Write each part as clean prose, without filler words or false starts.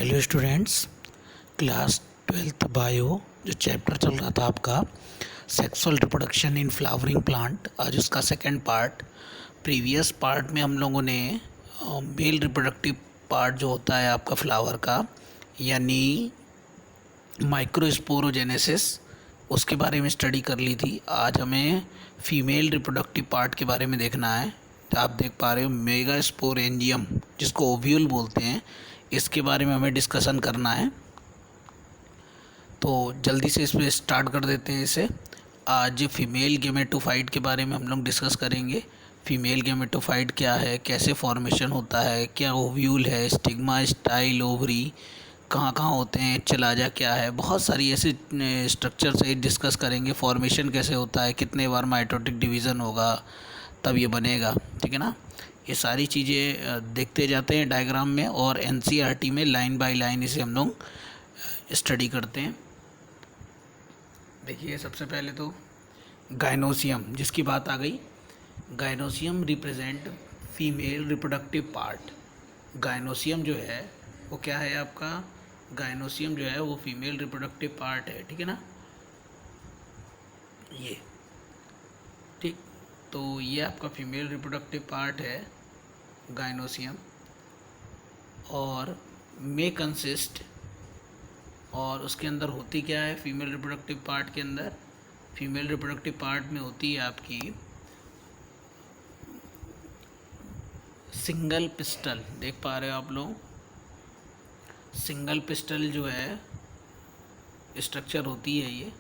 Hello students, class 12th bio जो chapter चल रहा था आपका sexual reproduction in flowering plant, आज उसका सेकंड पार्ट। प्रीवियस पार्ट में हम लोगों ने मेल रिप्रोडक्टिव पार्ट जो होता है आपका फ्लावर का, यानी माइक्रोस्पोरोजेनेसिस, उसके बारे में स्टडी कर ली थी। आज हमें फीमेल रिप्रोडक्टिव पार्ट के बारे में देखना है। तो आप देख पा रहे हो मेगास्पोरेंजियम, जिसको ओव्यूल बोलते हैं, इसके बारे में हमें डिस्कशन करना है। तो जल्दी से इस पर स्टार्ट कर देते हैं इसे। आज फीमेल गेमेटोफाइट के बारे में हम लोग डिस्कस करेंगे। फीमेल गेमेटोफाइट क्या है, कैसे फॉर्मेशन होता है, क्या ओव्यूल है, स्टिग्मा, स्टाइल, ओवरी कहाँ कहाँ होते हैं, चलाजा क्या है, बहुत सारी ऐसे स्ट्रक्चर से डिस्कस करेंगे। फॉर्मेशन कैसे होता है, कितने बार माइटोटिक डिवीज़न होगा तब ये बनेगा, ठीक है ना। ये सारी चीज़ें देखते जाते हैं डायग्राम में, और एनसीईआरटी में लाइन बाय लाइन इसे हम लोग स्टडी करते हैं। देखिए, सबसे पहले तो गायनोसियम, जिसकी बात आ गई। Gynoecium represent female reproductive part. Gynoecium जो है वो क्या है आपका, गायनोसियम जो है वो फीमेल रिप्रोडक्टिव पार्ट है, ठीक है ना। ये ठीक, तो ये आपका फीमेल रिप्रोडक्टिव पार्ट है गायनोसियम, और मे कंसिस्ट, और उसके अंदर होती क्या है फीमेल रिप्रोडक्टिव पार्ट के अंदर। फीमेल रिप्रोडक्टिव पार्ट में होती है आपकी सिंगल पिस्टल। देख पा रहे हो आप लोग, सिंगल पिस्टल जो है स्ट्रक्चर होती है ये,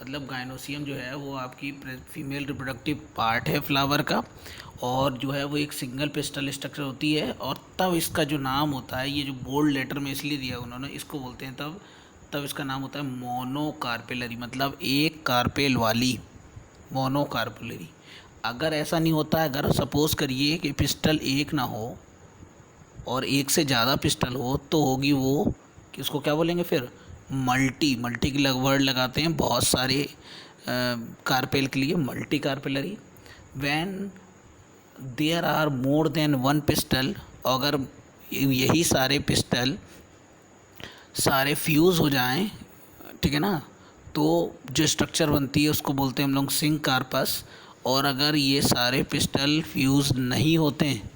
मतलब गायनोसियम जो है वो आपकी फीमेल रिप्रोडक्टिव पार्ट है फ्लावर का, और जो है वो एक सिंगल पिस्टल स्ट्रक्चर होती है। और तब इसका जो नाम होता है, ये जो बोल्ड लेटर में इसलिए दिया उन्होंने, इसको बोलते हैं तब इसका नाम होता है मोनोकार्पेलरी, मतलब एक कार्पेल वाली, मोनोकार्पेलरी। अगर ऐसा नहीं होता है, अगर सपोज करिए कि पिस्टल एक ना हो और एक से ज़्यादा पिस्टल हो, तो होगी वो कि उसको क्या बोलेंगे फिर, मल्टी की वर्ड लगाते हैं बहुत सारे कार्पेल के लिए, multicarpellary. When there are more than one pistil, अगर यही सारे पिस्टल सारे फ्यूज़ हो जाएं, ठीक है ना, तो जो स्ट्रक्चर बनती है उसको बोलते हैं हम लोग सिंक कार्पस। और अगर ये सारे पिस्टल फ्यूज़ नहीं होते हैं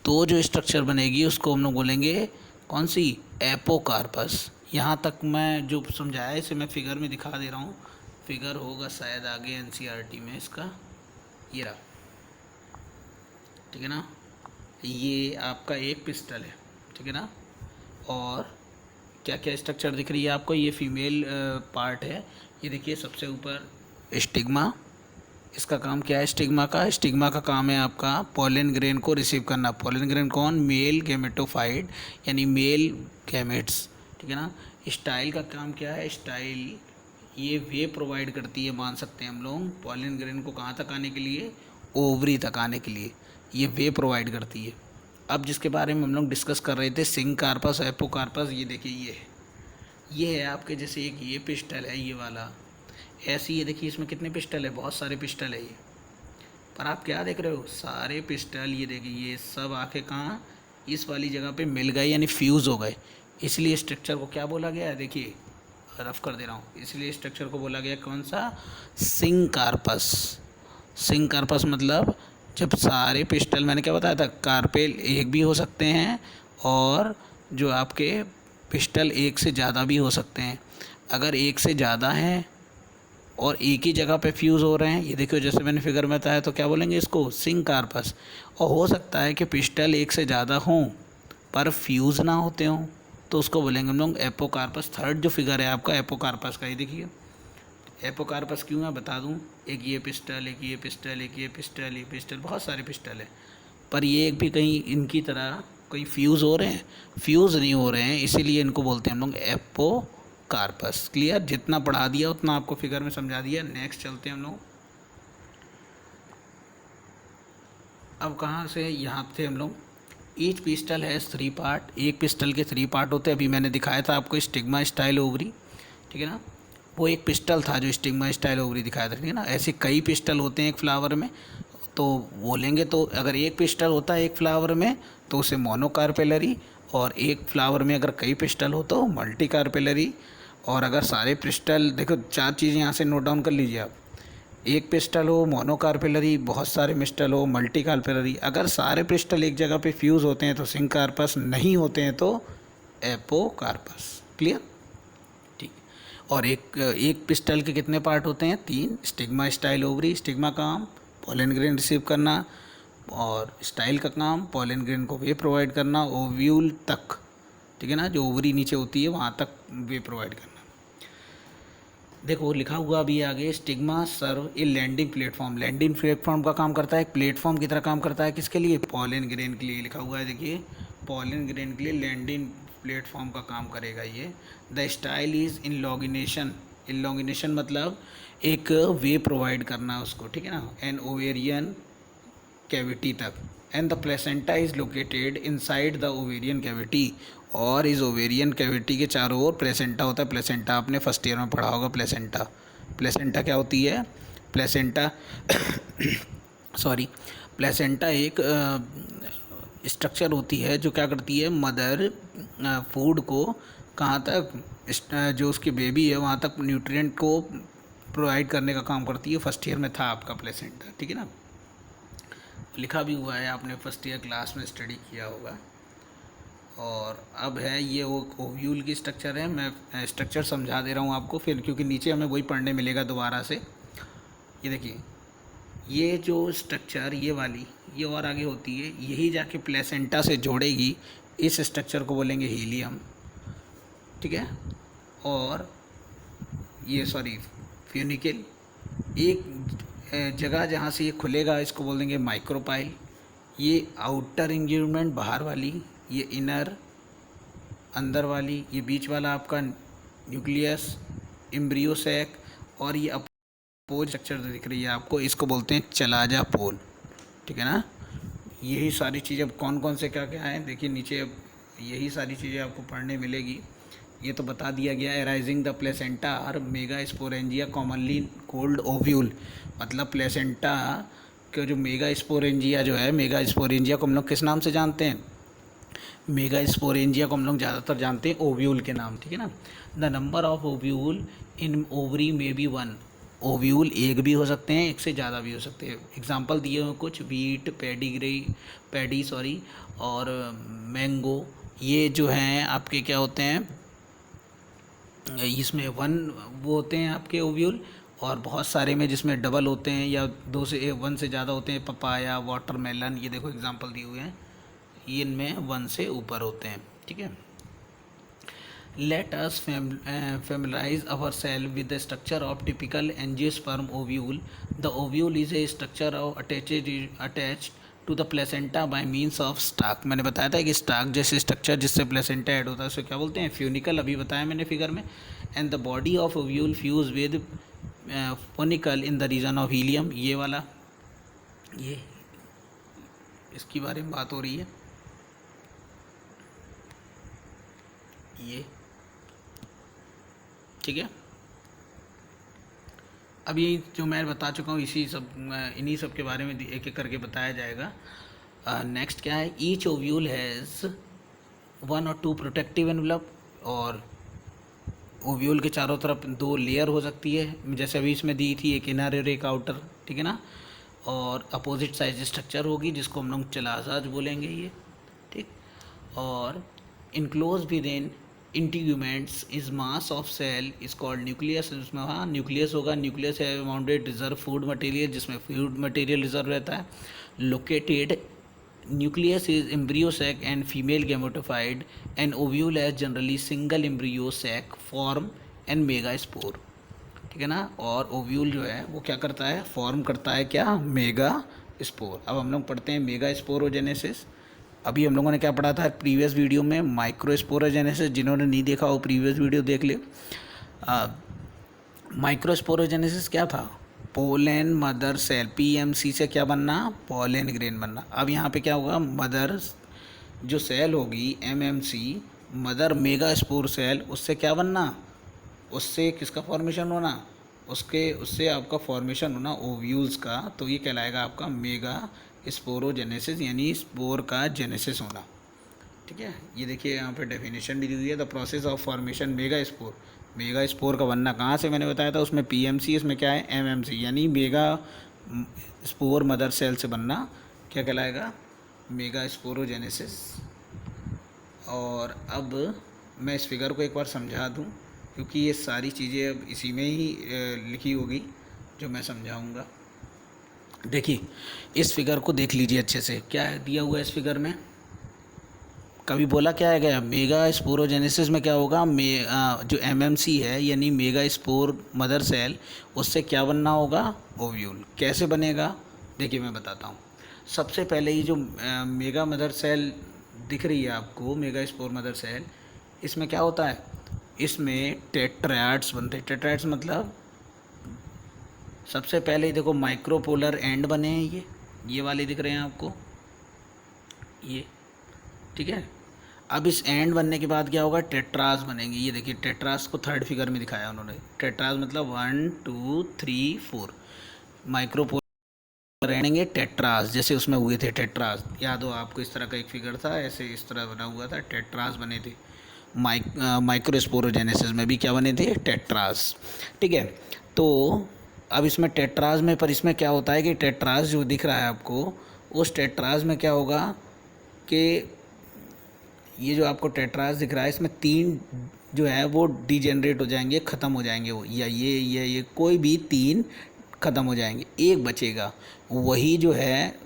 तो जो स्ट्रक्चर बनेगी उसको हम लोग बोलेंगे कौन सी, एपोकार्पस। यहाँ तक मैं जो समझाया इसे मैं फिगर में दिखा दे रहा हूँ। फिगर होगा शायद आगे एनसीईआरटी में इसका, ये रहा, ठीक है ना। ये आपका एक पिस्टल है, ठीक है ना। और क्या क्या स्ट्रक्चर दिख रही है आपको, ये फीमेल पार्ट है। ये देखिए सबसे ऊपर स्टिग्मा, इसका काम क्या है स्टिग्मा का काम है आपका पोलन ग्रेन को रिसीव करना। पोलन ग्रेन कौन, मेल गेमेटोफाइट यानी मेल गैमेट्स, ठीक है ना। स्टाइल का काम क्या है, स्टाइल ये वे प्रोवाइड करती है, मान सकते हैं हम लोग पोलन ग्रेन को कहाँ तक आने के लिए, ओवरी तक आने के लिए ये वे प्रोवाइड करती है। अब जिसके बारे में हम लोग डिस्कस कर रहे थे, सिंक कार्पस, एपोकार्पस, ये देखिए ये है आपके, जैसे एक ये पिस्टल है ये वाला, ऐसी ये देखिए इसमें कितने पिस्टल है, बहुत सारे पिस्टल है ये। पर आप क्या देख रहे हो, सारे पिस्टल ये देखिए ये सब आके कहाँ, इस वाली जगह पे मिल गए, यानी फ्यूज़ हो गए। इसलिए स्ट्रक्चर को क्या बोला गया है, देखिए रफ कर दे रहा हूँ, इसलिए स्ट्रक्चर को बोला गया कौन सा, सिंक कार्पस। सिंक कार्पस मतलब जब सारे पिस्टल, मैंने क्या बताया था, कार्पेल एक भी हो सकते हैं और जो आपके पिस्टल एक से ज़्यादा भी हो सकते हैं। अगर एक से ज़्यादा हैं और एक ही जगह पे फ्यूज़ हो रहे हैं, ये देखो जैसे मैंने फिगर में बताया, तो क्या बोलेंगे इसको, सिंक कार्पस। और हो सकता है कि पिस्टल एक से ज़्यादा हों पर फ्यूज़ ना होते हों, तो उसको बोलेंगे हम लोग एपोकार्पस। थर्ड जो फिगर है आपका एपोकार्पस का, ये देखिए एपोकार्पस क्यों है बता दूं, एक ये पिस्टल, एक ये पिस्टल, एक ये पिस्टल, ये पिस्टल, बहुत सारे पिस्टल है, पर ये एक भी कहीं इनकी तरह कहीं फ्यूज़ हो रहे हैं, फ्यूज़ नहीं हो रहे हैं, इसीलिए इनको बोलते हैं हम लोग एपोकार्पस। क्लियर, जितना पढ़ा दिया उतना आपको फिगर में समझा दिया। नेक्स्ट चलते हैं हम लोग, अब कहाँ से, यहाँ थे हम लोग। ईच पिस्टल हैज़ 3 पार्ट, एक पिस्टल के 3 पार्ट होते हैं। अभी मैंने दिखाया था आपको स्टिग्मा, स्टाइल, ओवरी, ठीक है ना। वो एक पिस्टल था जो स्टिग्मा, स्टाइल, ओवरी दिखाया था, ठीक है ना। ऐसे कई पिस्टल होते हैं एक फ्लावर में, तो बोलेंगे तो अगर एक पिस्टल होता है एक फ्लावर में तो उसे मोनोकार्पेलरी, और एक फ्लावर में अगर कई पिस्टल हो तो मल्टी कार्पेलरी। और अगर सारे पिस्टल, देखो 4 चीज़ें यहाँ से नोट डाउन कर लीजिए आप। एक पिस्टल हो मोनोकार्पेलरी, बहुत सारे पिस्टल हो मल्टी कार्पेलरी। अगर सारे पिस्टल एक जगह पे फ्यूज़ होते हैं तो सिंकार्पस, नहीं होते हैं तो एपोकार्पस। क्लियर? ठीक। और एक एक पिस्टल के कितने पार्ट होते हैं? 3। Stigma, style, ovary. स्टिग्मा का काम पॉलन ग्रेन रिसीव करना, और स्टाइल का काम पॉलन ग्रेन को वे प्रोवाइड करना ओव्यूल तक, ठीक है ना, जो ओवरी नीचे होती है वहाँ तक वे प्रोवाइड करना। देखो लिखा हुआ अभी आगे, स्टिग्मा सर्व ए लैंडिंग प्लेटफॉर्म। लैंडिंग प्लेटफॉर्म का काम करता है, एक प्लेटफॉर्म की तरह काम करता है। किसके लिए? पॉलन ग्रेन के लिए। लिखा हुआ है देखिए, पॉलन ग्रेन के लिए लैंडिंग प्लेटफॉर्म का काम करेगा ये। The style is elongation. Elongation मतलब एक वे प्रोवाइड करना उसको, ठीक है ना, एन ओवेरियन कैविटी तक। And the placenta is located inside the ovarian cavity. और इस ओवेरियन कैविटी के चारों ओर प्लेसेंटा होता है। प्लेसेंटा आपने फर्स्ट ईयर में पढ़ा होगा। प्लेसेंटा, प्लेसेंटा क्या होती है? प्लेसेंटा सॉरी, प्लेसेंटा एक स्ट्रक्चर होती है जो क्या करती है, मदर फूड को कहाँ तक, जो उसकी बेबी है वहाँ तक न्यूट्रिएंट को प्रोवाइड करने का काम करती है। फर्स्ट ईयर में था आपका प्लेसेंटा, ठीक है ना, लिखा भी हुआ है, आपने फर्स्ट ईयर क्लास में स्टडी किया होगा। और अब है ये वो ओव्यूल की स्ट्रक्चर है। मैं स्ट्रक्चर समझा दे रहा हूँ आपको फिर, क्योंकि नीचे हमें वही पढ़ने मिलेगा दोबारा से। ये देखिए, ये जो स्ट्रक्चर ये वाली, ये और आगे होती है, यही जाके प्लेसेंटा से जोड़ेगी। इस स्ट्रक्चर को बोलेंगे हीलियम, ठीक है। और ये सॉरी फ्यूनिकल, एक जगह जहाँ से ये खुलेगा इसको बोल देंगे माइक्रोपाइल। ये आउटर इंग्यूमेंट बाहर वाली, ये इनर अंदर वाली, ये बीच वाला आपका न्यूक्लियस, एम्ब्रियो सैक, और ये अपोज स्ट्रक्चर दिख रही है आपको, इसको बोलते हैं चलाजा पोल, ठीक है ना। यही सारी चीज़ें अब कौन कौन से क्या क्या हैं देखिए नीचे, अब यही सारी चीज़ें आपको पढ़ने मिलेगी। ये तो बता दिया गया है। राइजिंग द प्लेसेंटा और mega sporangia commonly cold ovule, मतलब प्लेसेंटा का जो मेगा स्पोरेंजिया जो है, मेगा स्पोरेंजिया को हम लोग किस नाम से जानते हैं? मेगा स्पोरेंजिया को हम लोग ज़्यादातर जानते हैं ओव्यूल के नाम, ठीक है ना। The number of ovule in ovary में बी 1। ओव्यूल एक भी हो सकते हैं, एक से ज़्यादा भी हो सकते हैं। एग्जांपल दिए हुए कुछ, वीट, पैडी सॉरी, और मैंगो, ये जो हैं आपके क्या होते हैं, इसमें 1 वो होते हैं आपके ओव्यूल, और बहुत सारे में जिसमें डबल होते हैं या 2 से 1 से ज़्यादा होते हैं। पपाया, वाटरमेलन, ये देखो एग्जांपल दिए हुए हैं, ये इनमें 1 से ऊपर होते हैं, ठीक है। Let us familiarize ourselves with the structure of typical angiosperm ovule. The ovule is a structure of attached to the placenta by means of stalk. मैंने बताया था कि स्टाक जैसे स्ट्रक्चर जिससे प्लेसेंटा ऐड होता है उसे क्या बोलते हैं? फ्यूनिकल, अभी बताया मैंने फिगर में। And the body of ovule fuse with funicle in the region of hilum, ये वाला, ये इसकी बारे में बात हो रही है। ये ठीक है। अब ये जो मैं बता चुका हूँ इसी सब, इन्हीं सब के बारे में एक एक करके बताया जाएगा। नेक्स्ट क्या है? ईच ओव्यूल हैज़ 1 और 2 प्रोटेक्टिव एनवलप, और ओव्यूल के चारों तरफ 2 लेयर हो सकती है, जैसे अभी इसमें दी थी, एक इनर और एक आउटर, ठीक है ना। और अपोजिट साइज स्ट्रक्चर होगी जिसको हम लोग चलाजाज बोलेंगे ये, ठीक। और enclose with in integuments is mass of cell is called nucleus. उसमें हाँ न्यूक्लियस होगा। न्यूक्लियस है अमाउंटेड रिजर्व फूड मटेरियल, जिसमें फूड मटेरियल रिजर्व रहता है। Located nucleus is embryo sac and female gametophyte and ovule as generally single embryo sac form and mega spore, ठीक है ना। और ओव्यूल जो है वो क्या करता है? फॉर्म करता है क्या? Mega spore. अब हम लोग पढ़ते हैं मेगा स्पोरोजेनेसिस। अभी हम लोगों ने क्या पढ़ा था प्रीवियस वीडियो में? माइक्रोस्पोरोजेनेसिस। जिन्होंने नहीं देखा वो प्रीवियस वीडियो देख ले। माइक्रोस्पोरोजेनेसिस क्या था? पोलन मदर सेल, पीएमसी से क्या बनना? पोलन ग्रेन बनना। अब यहाँ पे क्या होगा? मदर जो सेल होगी MMC, mother megaspore cell, उससे क्या बनना? उससे किसका फॉर्मेशन होना? उससे आपका फॉर्मेशन होना ओव्यूल्स का। तो ये कहलाएगा आपका मेगा स्पोरोजेनेसिस, यानी स्पोर का जेनेसिस होना, ठीक है, ये देखिए यहाँ पे डेफिनेशन भी दी हुई है, the process of formation mega spore. Mega spore का बनना कहाँ से मैंने बताया था, उसमें पीएमसी, इसमें क्या है एमएमसी, यानी मेगा स्पोर मदर सेल से बनना क्या कहलाएगा, मेगा स्पोरोजेनेसिस। और अब मैं इस फिगर को एक बार समझा दूं, क्योंकि ये सारी चीज़ें अब इसी में ही लिखी होगी जो मैं समझाऊंगा। देखिए इस फिगर को देख लीजिए अच्छे से, क्या है दिया हुआ है इस फिगर में, कभी बोला क्या है गया, मेगा स्पोरोजेनेसिस में क्या होगा, जो एमएमसी है यानी मेगा स्पोर मदर सेल, उससे क्या बनना होगा, ओव्यूल। कैसे बनेगा, देखिए मैं बताता हूँ। सबसे पहले ये जो मेगा मदर सेल दिख रही है आपको, मेगा स्पोर मदर सेल, इसमें क्या होता है, इसमें टेट्राड्स बनते हैं। टेट्राड्स मतलब सबसे पहले देखो माइक्रोपोलर एंड बने हैं, ये वाले दिख रहे हैं आपको, ये ठीक है। अब इस एंड बनने के बाद क्या होगा, टेट्रास बनेंगे। ये देखिए टेट्रास को थर्ड फिगर में दिखाया उन्होंने। टेट्रास मतलब 1 2 3 4 माइक्रोपोलर रहेंगे टेट्रास, जैसे उसमें हुए थे टेट्रास, याद हो आपको, इस तरह का एक फिगर था, ऐसे इस तरह बना हुआ था, टेट्रास बने थे। माइक्रोस्पोरोजेनेसिस में भी क्या बने थे, टेट्रास। ठीक है, तो अब इसमें टेट्रास में, पर इसमें क्या होता है कि टेट्रास जो दिख रहा है आपको, उस टेट्रास में क्या होगा कि ये जो आपको टेट्रास दिख रहा है, इसमें 3 जो है वो डिजेनरेट हो जाएंगे, ख़त्म हो जाएंगे वो, या ये कोई भी 3 ख़त्म हो जाएंगे, एक बचेगा, वही जो है,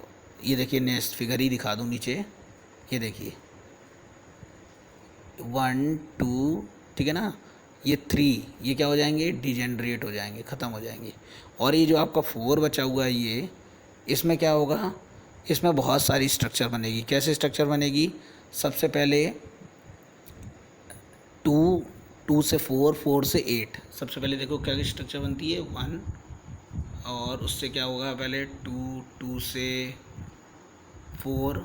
ये देखिए नेक्स्ट फिगर ही दिखा दूँ नीचे, ये देखिए 1 2, ठीक है ना, ये 3, ये क्या हो जाएंगे, डिजेनरेट हो जाएंगे, ख़त्म हो जाएंगे। और ये जो आपका 4 बचा हुआ है, ये इसमें क्या होगा, इसमें बहुत सारी स्ट्रक्चर बनेगी। कैसे स्ट्रक्चर बनेगी, सबसे पहले 2 से 4, 4 से 8, सबसे पहले देखो क्या स्ट्रक्चर बनती है, 1, और उससे क्या होगा, पहले 2 से 4,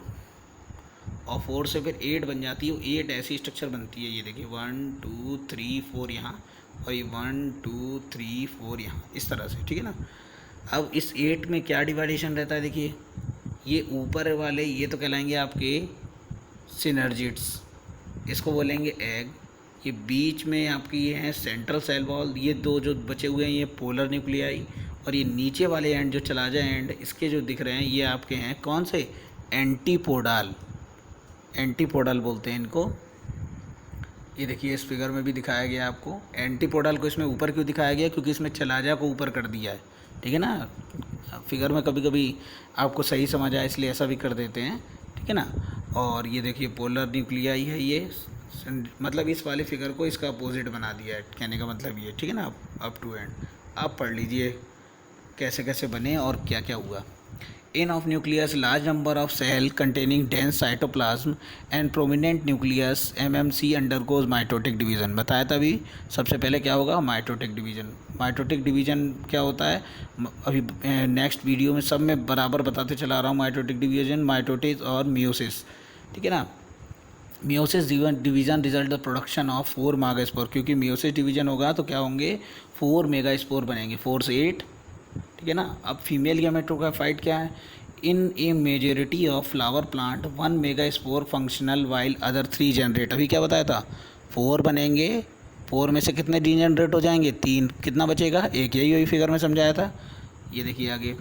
और 4 से फिर 8 बन जाती है, 8 ऐसी स्ट्रक्चर बनती है। ये देखिए 1 2 3 4 यहाँ, और ये 1 2 3 4 यहाँ, इस तरह से, ठीक है ना। अब इस 8 में क्या डिवाइडेशन रहता है, देखिए ये ऊपर वाले ये तो कहलाएंगे आपके सिनर्जिड्स, इसको बोलेंगे एग। ये बीच में आपकी ये हैं सेंट्रल सेल वॉल, ये 2 जो बचे हुए हैं ये पोलर न्यूक्लियाई, और ये नीचे वाले एंड जो चला जाए एंड, इसके जो दिख रहे हैं ये आपके हैं कौन से, एंटीपोडल, एंटीपोडल बोलते हैं इनको। ये देखिए इस फिगर में भी दिखाया गया आपको, एंटीपोडल को इसमें ऊपर क्यों दिखाया गया, क्योंकि इसमें चलाजा को ऊपर कर दिया है, ठीक है ना। फिगर में कभी कभी आपको सही समझ आए इसलिए ऐसा भी कर देते हैं, ठीक है ना। और ये देखिए पोलर न्यूक्लियाई है ये, मतलब इस वाले फिगर को इसका अपोजिट बना दिया है, कहने का मतलब ये, ठीक है ना। अप टू एंड आप पढ़ लीजिए कैसे कैसे बने और क्या क्या हुआ। In of nucleus large number of cell containing dense cytoplasm and prominent nucleus MMC undergoes mitotic division. बताया था अभी, सबसे पहले क्या होगा, माइटोटिक डिवीजन। माइटोटिक डिवीजन क्या होता है, अभी नेक्स्ट वीडियो में सब में बराबर बताते चला रहा हूँ। माइटोटिक डिवीजन, माइटोटिस और मियोसिस, ठीक है ना। Meiosis division result the production of 4 mega spore, क्योंकि मियोसिस डिवीजन होगा तो क्या होंगे, 4 मेगा स्पोर बनेंगे, 4 से 8, ठीक है ना। अब फीमेल गैमेटोफाइट क्या है, in a majority of flower plant 1 mega spore functional while other 3 generate. अभी क्या बताया था, 4 बनेंगे, 4 में से कितने डीजनरेट हो जाएंगे, 3, कितना बचेगा, एक, यही वही फिगर में समझाया था। ये देखिए आगे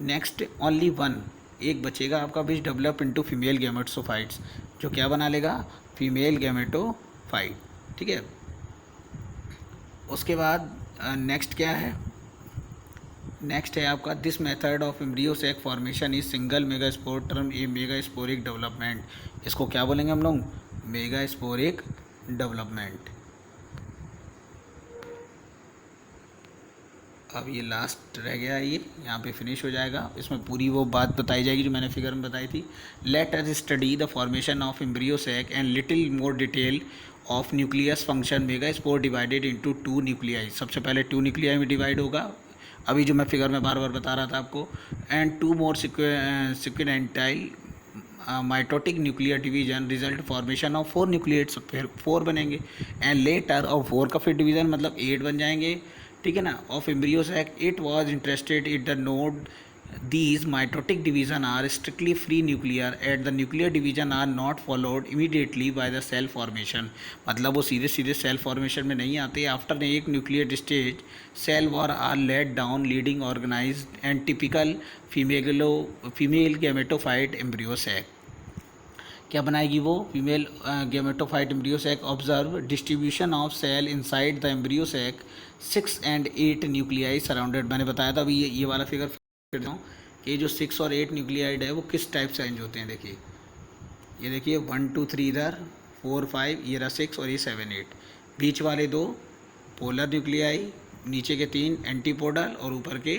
नेक्स्ट, ओनली 1, एक बचेगा आपका, which develop into female gametophytes, जो क्या बना लेगा, फीमेल गैमेटोफाइट, ठीक है। उसके बाद नेक्स्ट क्या है, नेक्स्ट है आपका, this method of embryo sac formation is single megaspore term a megasporic development. इसको क्या बोलेंगे हम लोग, मेगा स्पोरिक डेवलपमेंट। अब ये लास्ट रह गया, ये यहाँ पे फिनिश हो जाएगा। इसमें पूरी वो बात बताई जाएगी जो मैंने फिगर में बताई थी। Let us study the formation of embryo sac and little more detail of nucleus function megaspore divided into 2 nuclei. सबसे पहले 2 न्यूक्लियाई में डिवाइड होगा, अभी जो मैं फिगर में बार बार बता रहा था आपको, and 2 more sequential mitotic nuclear division result formation of 4 nucleates, फिर 4 बनेंगे, एंड लेटर और 4 का फिर डिवीजन मतलब 8 बन जाएंगे, ठीक है ना। Of embryo sac it was interested in the node These mitotic division are strictly free nuclear. At the nuclear division are not followed immediately by the cell formation. मतलब वो सीधे सीधे सेल फॉर्मेशन में नहीं आते. आफ्टर एक nuclear stage cell wall are laid down leading organized and typical female gametophyte embryo sac. क्या बनाएगी वो female gametophyte embryo sac. Observe distribution of cell inside the embryo sac 6 and 8 nuclei surrounded. मैंने बताया था अभी ये वाला फिगर फिर दूँ कि जो 6 और 8 न्यूक्लियाइड है वो किस टाइप से अरेंज होते हैं. देखिए ये देखिए 1 2 3 इधर 4 5 ये रहा 6 और ये 7 8. बीच वाले 2 पोलर न्यूक्लियाई, नीचे के 3 एंटीपोडल और ऊपर के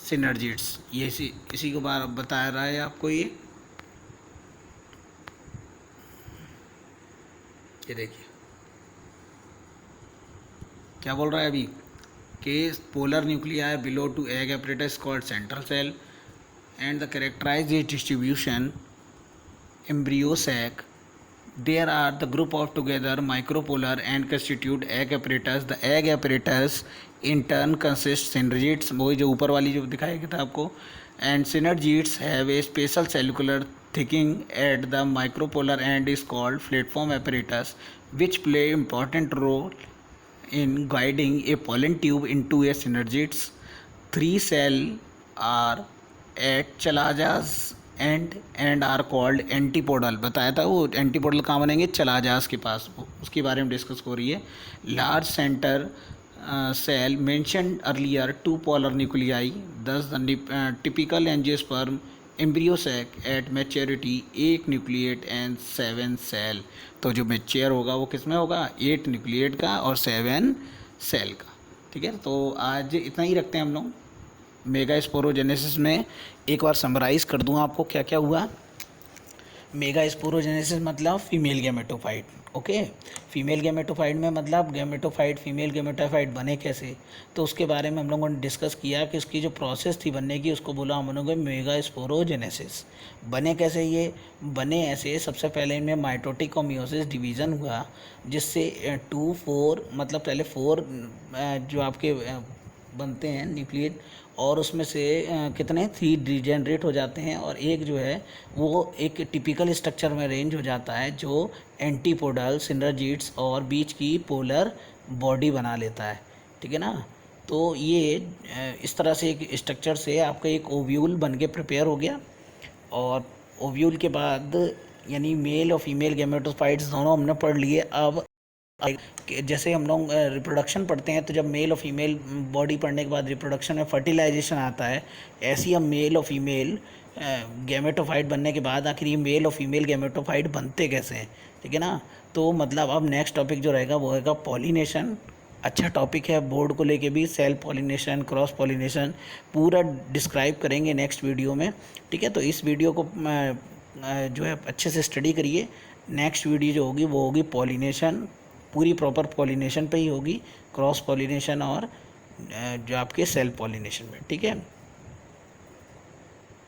सिनर्जिड्स. ये इसी को बार बता रहा है आपको. ये देखिए क्या बोल रहा है अभी कि polar nuclei below to egg apparatus called central cell and the characterized distribution embryo sac. There are the group of together micropolar and constitute egg apparatus. The egg apparatus in turn consists synergids, वही जो ऊपर वाली जो दिखाया गया था आपको, and synergids have a special cellular thickening at the micropolar end is called platform apparatus, which play important role in guiding a pollen tube into a synergids. 3 cell are at chalajas and are called antipodal. बताया था वो antipodal कहाँ बनेंगे, चलाजास के पास. उसके बारे में discuss हो रही है. Large centre cell mentioned earlier 2 polar nuclei. Thus the typical angiosperm embryo sac at maturity 8 nucleate and 7 cell. तो जो मेच्योर होगा वो किस में होगा, 8 न्यूक्लिएट का और 7 सेल का. ठीक है, तो आज इतना ही रखते हैं हम लोग. मेगा स्पोरोजेनेसिस में एक बार समराइज़ कर दूँ आपको क्या क्या हुआ. मेगा स्पोरोजेनेसिस मतलब female gametophyte. Okay, female gametophyte में मतलब गैमेटोफाइट फीमेल गैमेटोफाइट बने कैसे, तो उसके बारे में हम लोगों ने डिस्कस किया कि उसकी जो प्रोसेस थी बनने की उसको बोला हम लोगों ने मेगा स्पोरोजेनेसिस. बने कैसे, ये बने ऐसे सबसे पहले इनमें माइटोटिक और मियोसिस डिवीज़न हुआ जिससे 2 4 मतलब पहले 4 जो आपके बनते हैं न्यूक्लिएट और उसमें से कितने 3 डिजेनरेट हो जाते हैं और एक जो है वो एक टिपिकल स्ट्रक्चर में अरेंज हो जाता है जो एंटीपोडल सिनर्जिड्स और बीच की पोलर बॉडी बना लेता है. ठीक है ना. तो ये इस तरह से एक स्ट्रक्चर से आपका एक ओव्यूल बन के प्रिपेयर हो गया और ओव्यूल के बाद यानी मेल और फीमेल गैमेटोफाइट्स दोनों हमने पढ़ लिए. अब जैसे हम लोग रिप्रोडक्शन पढ़ते हैं तो जब मेल और फीमेल बॉडी पढ़ने के बाद रिप्रोडक्शन में फर्टिलाइजेशन आता है, ऐसे ही हम मेल और फीमेल गैमेटोफाइट बनने के बाद आखिर ये मेल और फीमेल गैमेटोफाइट बनते कैसे हैं. ठीक है ना. तो मतलब अब नेक्स्ट टॉपिक जो रहेगा वो रहेगा पॉलिनेशन. अच्छा टॉपिक है बोर्ड को लेके भी. सेल पॉलिनेशन, क्रॉस पॉलिनेशन पूरा डिस्क्राइब करेंगे नेक्स्ट वीडियो में. ठीक है, तो इस वीडियो को जो है अच्छे से स्टडी करिए. नेक्स्ट वीडियो जो होगी वो होगी पॉलिनेशन, पूरी प्रॉपर पॉलिनेशन पे ही होगी, क्रॉस पॉलिनेशन और जो आपके सेल पॉलिनेशन में. ठीक है.